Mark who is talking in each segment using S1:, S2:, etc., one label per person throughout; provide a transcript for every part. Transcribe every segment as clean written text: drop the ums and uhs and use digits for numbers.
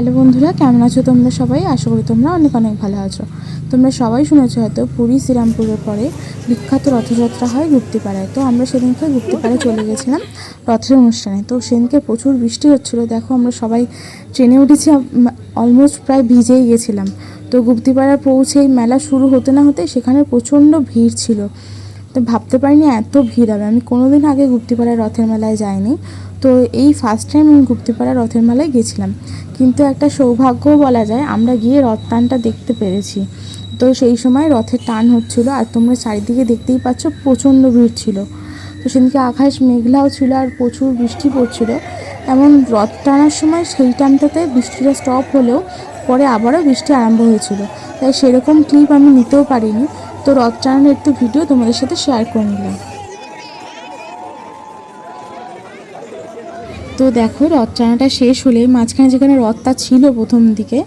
S1: Hello বন্ধুরা, কেমন আছো তোমরা সবাই? আশা করি তোমরা অনেক অনেক ভালো আছো। তোমরা সবাই শুনেছো হয়তো পুরী শ্রীরামপুরের পরে বিখ্যাত রথযাত্রা হয় গুপ্তিপাড়ায়। তো আমরা সেদিনকে গুপ্তিপাড়ায় চলে গেছিলাম রথের অনুষ্ঠানে। তো সেদিনকে প্রচুর বৃষ্টি হচ্ছিলো। দেখো আমরা সবাই ট্রেনে উঠেছি, অলমোস্ট প্রায় ভিজেই গেছিলাম। তো গুপ্তিপাড়ায় পৌঁছেই মেলা শুরু হতে না হতে সেখানে প্রচণ্ড ভিড় ছিল। তো ভাবতে পারিনি এত ভিড় হবে। আমি কোনোদিন আগে গুপ্তিপাড়ায় রথের মেলায় যাইনি। তো এই ফার্স্ট টাইম আমি গুপ্তিপাড়া রথের মেলায় গেছিলাম। কিন্তু একটা সৌভাগ্যও বলা যায়, আমরা গিয়ে রথ টানটা দেখতে পেরেছি। তো সেই সময় রথের টান হচ্ছিলো, আর তোমরা চারিদিকে দেখতেই পাচ্ছ প্রচণ্ড ভিড় ছিল। তো সেদিনকে আকাশ মেঘলাও ছিল আর প্রচুর বৃষ্টি পড়ছিল। এমন রথ টানার সময় সেই টাইমটাতে বৃষ্টিটা স্টপ হলেও পরে আবারও বৃষ্টি আরম্ভ হয়েছিল, তাই সেরকম ক্লিপ আমি নিতেও পারিনি। তো রথ টানার একটু ভিডিও তোমাদের সাথে শেয়ার করে নিলাম। তো দেখো রথ টানাটা শেষ হলে মাঝখানে যেখানে রথটা ছিল প্রথম দিকে,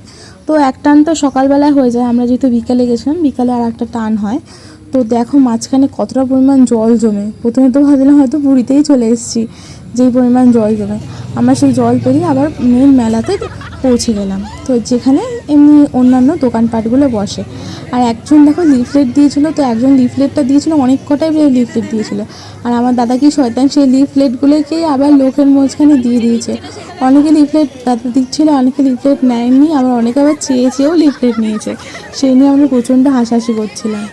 S1: তো এক টান তো সকালবেলায় হয়ে যায়, আমরা যেহেতু বিকালে গেছিলাম, বিকালে আর একটা টান হয়। তো দেখো মাঝখানে কতটা পরিমাণ জল জমে। প্রথমে তো ভাবলাম হয়তো পুরীতেই চলে এসেছি, যেই পরিমাণ জল জমে। আমরা সেই জল পেরিয়ে আবার মেন মেলাতে পৌঁছে গেলাম, তো যেখানে এমনি অন্যান্য দোকানপাটগুলো বসে। আর একজন দেখো লিফলেট দিয়েছিল, তো একজন লিফলেটটা দিয়েছিল, অনেক কটাই লিফলেট দিয়েছিল। আর আমার দাদা কি শয়তান, সেই লিফলেটগুলোকেই আবার লোকের মাঝখানে দিয়ে দিয়েছে। অনেকে লিফলেট দাদা দিচ্ছিল, অনেকে লিফলেট নেয়নি, আবার অনেকে আবার চেয়েও লিফলেট নিয়েছে। সেই নিয়ে আমরা প্রচণ্ড হাসাহাসি করছিলাম।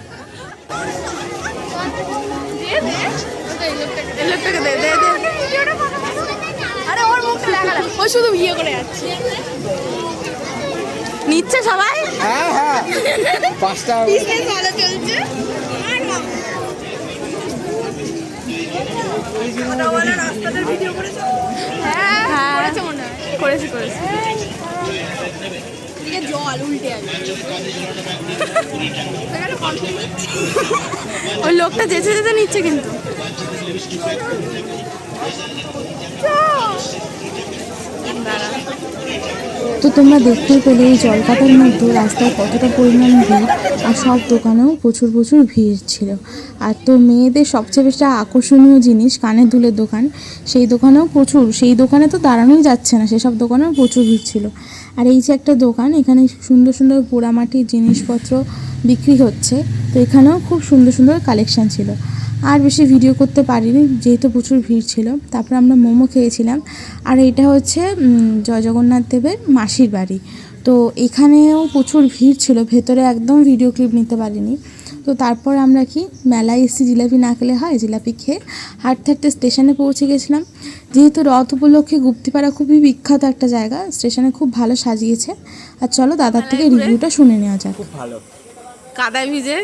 S2: শুধু বিয়ে করে যাচ্ছে, নিচ্ছে সবাই।
S3: হ্যাঁ হ্যাঁ, পাঁচটা
S2: ভালো চলছে। রাস্তাটার ভিডিও করেছো? হ্যাঁ হ্যাঁ করেছে, মনে হয় করেছি। এদিকে জল উল্টে আছে, ওই লোকটা যেতে যেতে নিচ্ছে কিন্তু।
S1: তো তোমরা দেখতেই পেলে এই জলকাটার মধ্যে রাস্তায় কতটা পরিমাণ ভিড়, আর সব দোকানেও প্রচুর ভিড় ছিল। আর তো মেয়েদের সবচেয়ে বেশি আকর্ষণীয় জিনিস কানের দুলের দোকান, সেই দোকানেও প্রচুর, সেই দোকানে তো দাঁড়ানোই যাচ্ছে না, সেসব দোকানেও প্রচুর ভিড় ছিল। আর এই যে একটা দোকান, এখানে সুন্দর সুন্দর পোড়ামাটির জিনিসপত্র বিক্রি হচ্ছে। তো এখানেও খুব সুন্দর কালেকশান ছিল। আর বেশি ভিডিও করতে পারিনি যেহেতু প্রচুর ভিড় ছিল। তারপর আমরা মোমো খেয়েছিলাম। আর এটা হচ্ছে জয় জগন্নাথ দেবের মাসির বাড়ি। তো এখানেও প্রচুর ভিড় ছিল, ভেতরে একদম ভিডিও ক্লিপ নিতে পারিনি। তো তারপর আমরা কি মেলায় এসেছি, জিলাপি না খেলে হয়, জিলাপি খেয়ে হাঁটতে স্টেশনে পৌঁছে গেছিলাম। যেহেতু রথ উপলক্ষে গুপ্তিপাড়া খুবই বিখ্যাত একটা জায়গা, স্টেশনে খুব ভালো সাজিয়েছে। আর চলো দাদার থেকে রিভিউটা শুনে নেওয়া যাক।
S3: খুব ভালো,
S2: কাদায় ভিজে।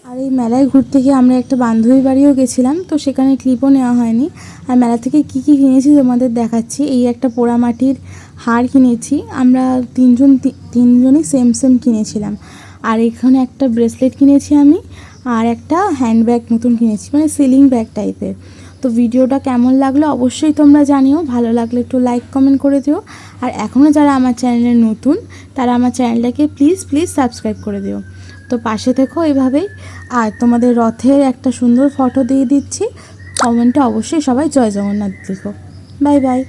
S1: আর এই মেলায় ঘুরতে গিয়ে আমরা একটা বান্ধবী বাড়িও গেছিলাম, তো সেখানে ক্লিপও নেওয়া হয়নি। আর মেলা থেকে কি কিনেছি তোমাদের দেখাচ্ছি। এই একটা পোড়ামাটির হার কিনেছি, আমরা তিনজনই সেম কিনেছিলাম। আর এখানে একটা ব্রেসলেট কিনেছি আমি, আর একটা হ্যান্ডব্যাগ মতন কিনেছি, মানে সিলিং ব্যাগ টাইপের। তো ভিডিওটা কেমন লাগলো অবশ্যই তোমরা জানিও, ভালো লাগলে একটু লাইক কমেন্ট করে দিও। আর এখনও যারা আমার চ্যানেলে নতুন, তারা আমার চ্যানেলটাকে প্লিজ সাবস্ক্রাইব করে দিও। তো পাশে থেকো এভাবেই। আর তোমাদের রথের একটা সুন্দর ফটো দিয়ে দিচ্ছি, কমেন্টে অবশ্যই সবাই জয় জগন্নাথ লিখো। Bye bye.